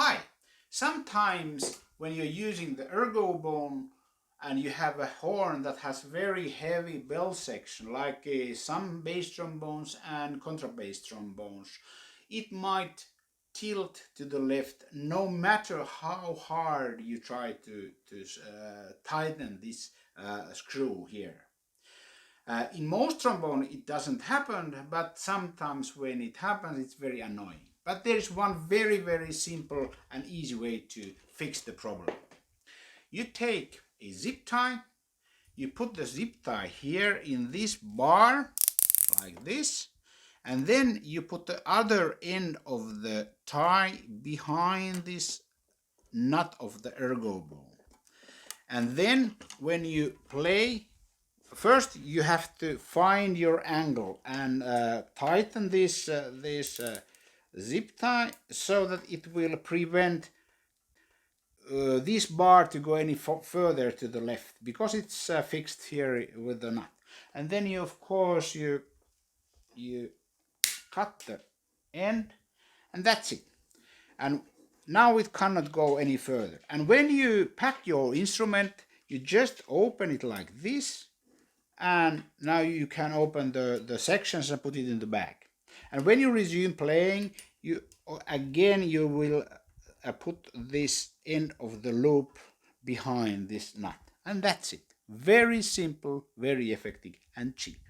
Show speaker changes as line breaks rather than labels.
Hi! Sometimes when you're using the ERGObone and you have a horn that has very heavy bell section, like some bass trombones and contrabass trombones, it might tilt to the left no matter how hard you try to tighten this screw here. In most trombone it doesn't happen, but sometimes when it happens it's very annoying. But there is one very simple and easy way to fix the problem. You take a zip tie, you put the zip tie here in this bar, like this, and then you put the other end of the tie behind this nut of the ERGObone. And then when you play, first you have to find your angle and tighten this zip tie so that it will prevent this bar to go any further to the left, because it's fixed here with the nut. And then you of course you cut the end, and that's it. And now it cannot go any further. And when you pack your instrument, you just open it like this, and now you can open the sections and put it in the bag. And when you resume playing, you will put this end of the loop behind this nut, and that's it. Very simple, very effective and cheap.